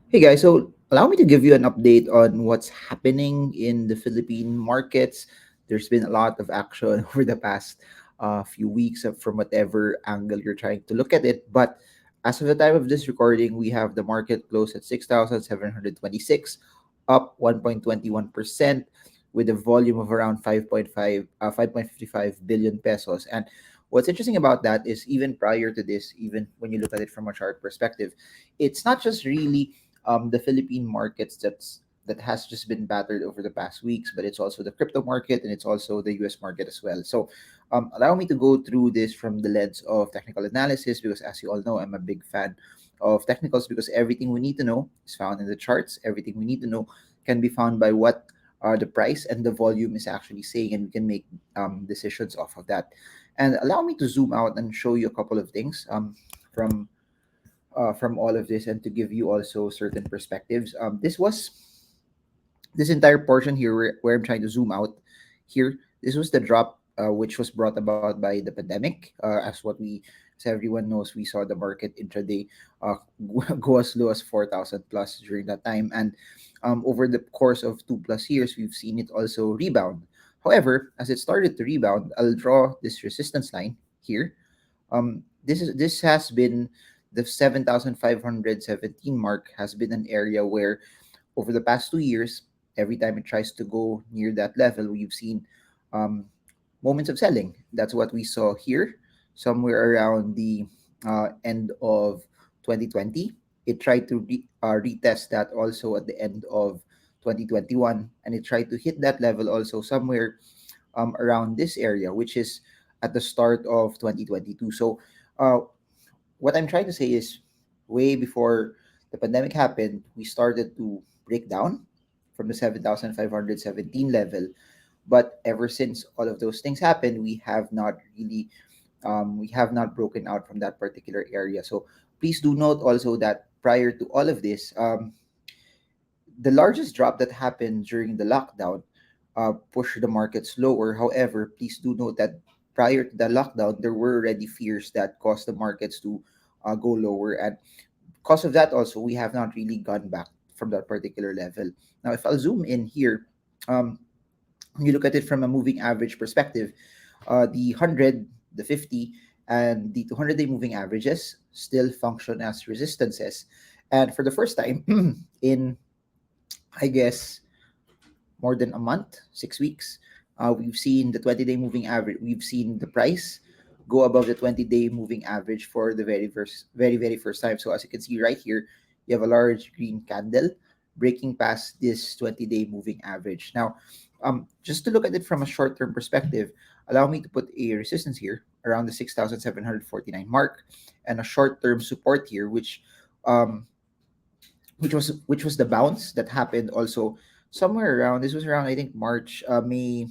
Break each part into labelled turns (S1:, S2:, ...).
S1: Hey guys, so allow me to give you an update on what's happening in the Philippine markets. There's been a lot of action over the past few weeks from whatever angle you're trying to look at it. But as of the time of this recording, we have the market closed at 6,726, up 1.21%, with a volume of around 5.55 billion pesos. And what's interesting about that is even prior to this, even when you look at it from a chart perspective, it's not just really the Philippine markets that has just been battered over the past weeks, but it's also the crypto market and it's also the US market as well. So, allow me to go through this from the lens of technical analysis because, as you all know, I'm a big fan of technicals because everything we need to know is found in the charts. Everything we need to know can be found by what the price and the volume is actually saying, and we can make decisions off of that. And allow me to zoom out and show you a couple of things from from all of this and to give you also certain perspectives. This entire portion here where I'm trying to zoom out here. This was the drop which was brought about by the pandemic. As everyone knows, we saw the market intraday uh, go as low as 4,000 plus during that time. And over the course of 2 plus years, we've seen it also rebound. However, as it started to rebound, I'll draw this resistance line here. This has been the 7,517 mark has been an area where over the past 2 years, every time it tries to go near that level, we've seen um, moments of selling. That's what we saw here, somewhere around the end of 2020. It tried to retest that also at the end of 2021, and it tried to hit that level also somewhere around this area, which is at the start of 2022. So, what I'm trying to say is, way before the pandemic happened, we started to break down from the 7,517 level. But ever since all of those things happened, we have not broken out from that particular area. So please do note also that prior to all of this, the largest drop that happened during the lockdown pushed the markets lower. However, please do note that prior to the lockdown, there were already fears that caused the markets to go lower. And because of that, also, we have not really gone back from that particular level. Now, if I'll zoom in here, um, when you look at it from a moving average perspective, the 100, the 50, and the 200-day moving averages still function as resistances. And for the first time in, I guess, more than a month, 6 weeks. We've seen the 20-day moving average. We've seen the price go above the 20-day moving average for the very first time. So as you can see right here, you have a large green candle breaking past this 20-day moving average. Now, just to look at it from a short-term perspective, allow me to put a resistance here around the 6,749 mark and a short-term support here, um, which was the bounce that happened also somewhere around, this was around, I think, March, May,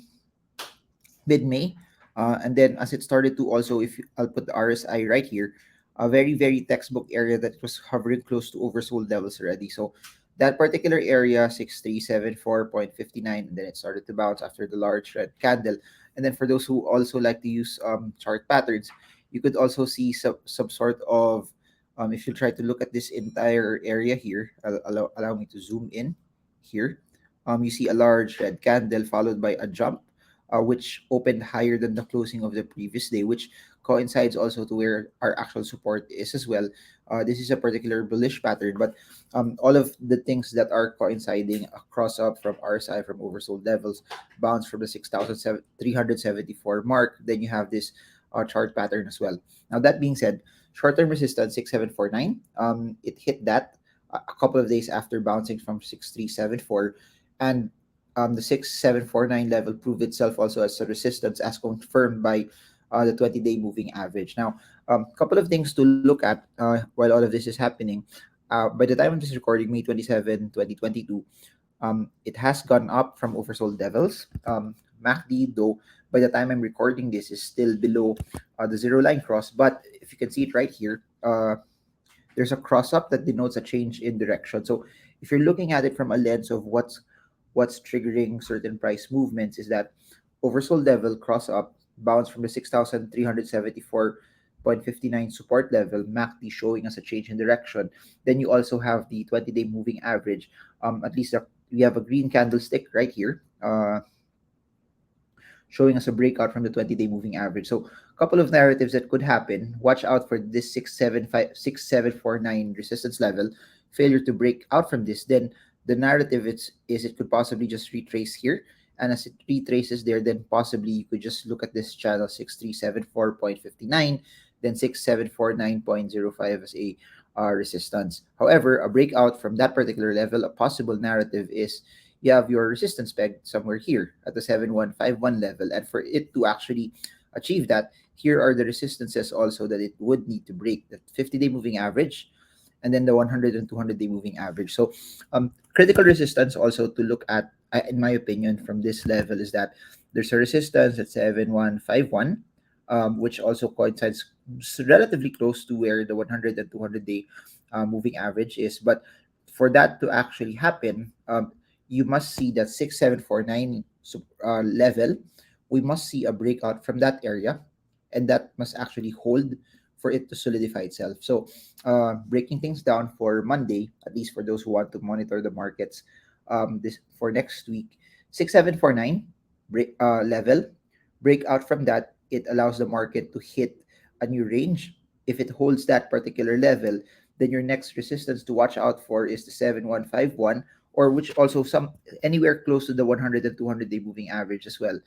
S1: mid May. And then as it started to also, if I'll put the RSI right here, a very textbook area that was hovering close to oversold levels already. So that particular area, 6374.59, and then it started to bounce after the large red candle. And then for those who also like to use chart patterns, you could also see some sort of, if you try to look at this entire area here, allow me to zoom in here. You see a large red candle followed by a jump, which opened higher than the closing of the previous day, which coincides also to where our actual support is as well. This is a particular bullish pattern, but all of the things that are coinciding across up from RSI from oversold levels bounce from the 6,374 mark. Then you have this chart pattern as well. Now, that being said, short-term resistance 6749. It hit that a couple of days after bouncing from 6374, and the 6749 level proved itself also as a resistance as confirmed by the 20-day moving average. Now, a couple of things to look at while all of this is happening. By the time of this recording, May 27, 2022, it has gone up from oversold levels. MACD, though, by the time I'm recording this, is still below the zero line cross. But if you can see it right here, there's a cross up that denotes a change in direction. So if you're looking at it from a lens of what's triggering certain price movements, is that oversold level cross up bounce from the 6,374 0.59 support level, MACD showing us a change in direction. Then you also have the 20-day moving average. At least we have a green candlestick right here, showing us a breakout from the 20-day moving average. So a couple of narratives that could happen. Watch out for this 6749 resistance level. Failure to break out from this, then the narrative is it could possibly just retrace here. And as it retraces there, then possibly you could just look at this channel 6374.59, then 6749.05 as a resistance. However, a breakout from that particular level, a possible narrative is you have your resistance peg somewhere here at the 7151 level. And for it to actually achieve that, here are the resistances also that it would need to break: the 50-day moving average, and then the 100 and 200-day moving average. So critical resistance also to look at, in my opinion, from this level is that there's a resistance at 7151, which also coincides relatively close to where the 100 and 200-day moving average is. But for that to actually happen, you must see that 6749 level. We must see a breakout from that area, and that must actually hold for it to solidify itself. So, breaking things down for Monday, at least for those who want to monitor the markets, this for next week, 6749 level breakout from that, it allows the market to hit a new range. If it holds that particular level, then your next resistance to watch out for is the 7151, or which also some anywhere close to the 100 and 200-day moving average as well.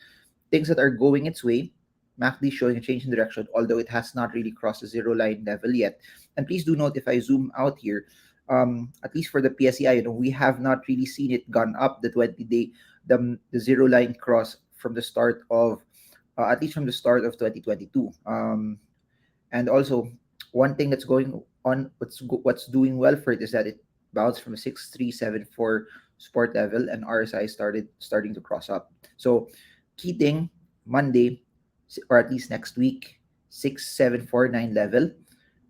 S1: Things that are going its way. MACD showing a change in direction, although it has not really crossed the zero line level yet. And please do note, if I zoom out here, at least for the PSEi, we have not really seen it gone up the 20-day, the zero line cross from the start of, at least from the start of 2022. And also, one thing that's going on, what's doing well for it is that it bounced from a 6374 support level, and RSI starting to cross up. So key thing, Monday, or at least next week, 6749 level.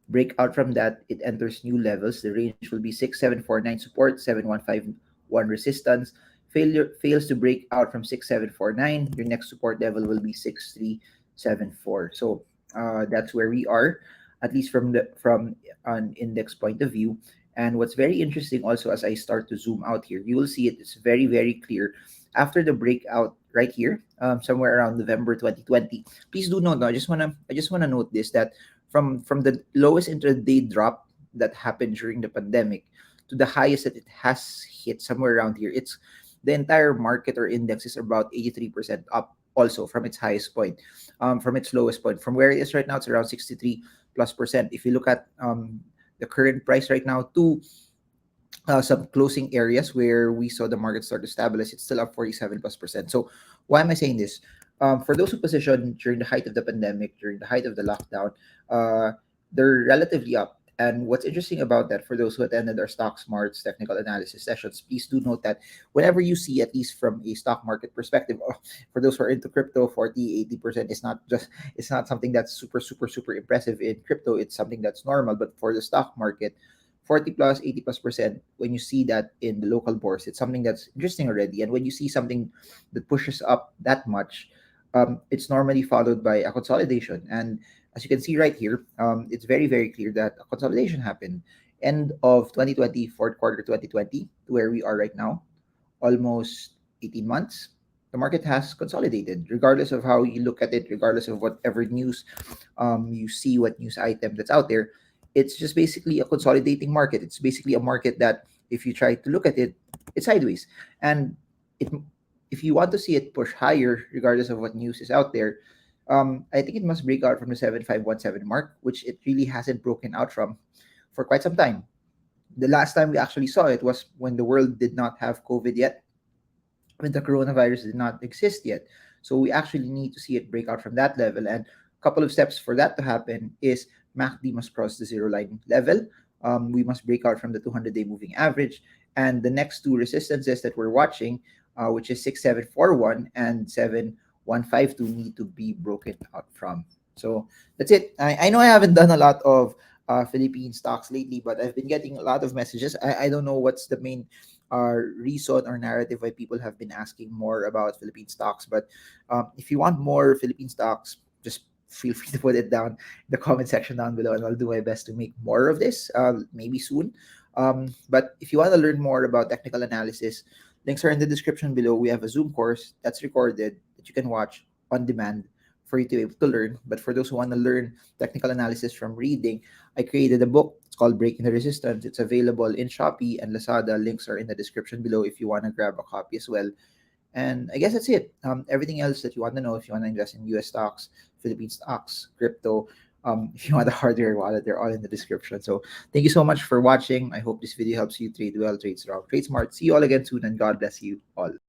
S1: Break out from that, it enters new levels. The range will be 6749 support, 7151 resistance. Fails to break out from 6749, your next support level will be 6374. So that's where we are, at least from an index point of view. And what's very interesting also, as I start to zoom out here, you will see it's very, very clear after the breakout right here, somewhere around November 2020. Please do note, no, I just wanna note this, that from the lowest intraday drop that happened during the pandemic to the highest that it has hit somewhere around here, it's the entire market or index is about 83% up also from its highest point, from its lowest point. From where it is right now, it's around 63 plus percent. If you look at the current price right now to some closing areas where we saw the market start to stabilize, it's still up 47 plus percent. So why am I saying this? For those who positioned during the height of the pandemic, during the height of the lockdown, they're relatively up. And what's interesting about that, for those who attended our Stock Smarts technical analysis sessions, please do note that whenever you see, at least from a stock market perspective, for those who are into crypto, 40-80% is not just, it's not something that's super, super, super impressive in crypto. It's something that's normal. But for the stock market, 40 plus, 80 plus percent, when you see that in the local bourse, it's something that's interesting already. And when you see something that pushes up that much, it's normally followed by a consolidation. And as you can see right here, it's very, very clear that a consolidation happened end of 2020, fourth quarter 2020, to where we are right now, almost 18 months. The market has consolidated, regardless of how you look at it, regardless of whatever news you see, what news item that's out there. It's just basically a consolidating market. It's basically a market that, if you try to look at it, it's sideways. And it, if you want to see it push higher, regardless of what news is out there, I think it must break out from the 7517 mark, which it really hasn't broken out from for quite some time. The last time we actually saw it was when the world did not have COVID yet, when the coronavirus did not exist yet. So we actually need to see it break out from that level. And a couple of steps for that to happen is MACD must cross the zero line level. We must break out from the 200-day moving average. And the next two resistances that we're watching, which is 6741 and 7152, need to be broken out from. So that's it. I know I haven't done a lot of Philippine stocks lately, but I've been getting a lot of messages. I don't know what's the main reason or narrative why people have been asking more about Philippine stocks. But if you want more Philippine stocks, just feel free to put it down in the comment section down below, and I'll do my best to make more of this, maybe soon. But if you want to learn more about technical analysis, links are in the description below. We have a Zoom course that's recorded that you can watch on demand for you to be able to learn. But for those who want to learn technical analysis from reading, I created a book. It's called Breaking the Resistance. It's available in Shopee and Lazada. Links are in the description below if you want to grab a copy as well. And I guess that's it. Everything else that you want to know, if you want to invest in US stocks, Philippine stocks, crypto, if you want a hardware wallet, they're all in the description. So thank you so much for watching. I hope this video helps you trade well, trade strong, trade smart. See you all again soon, and God bless you all.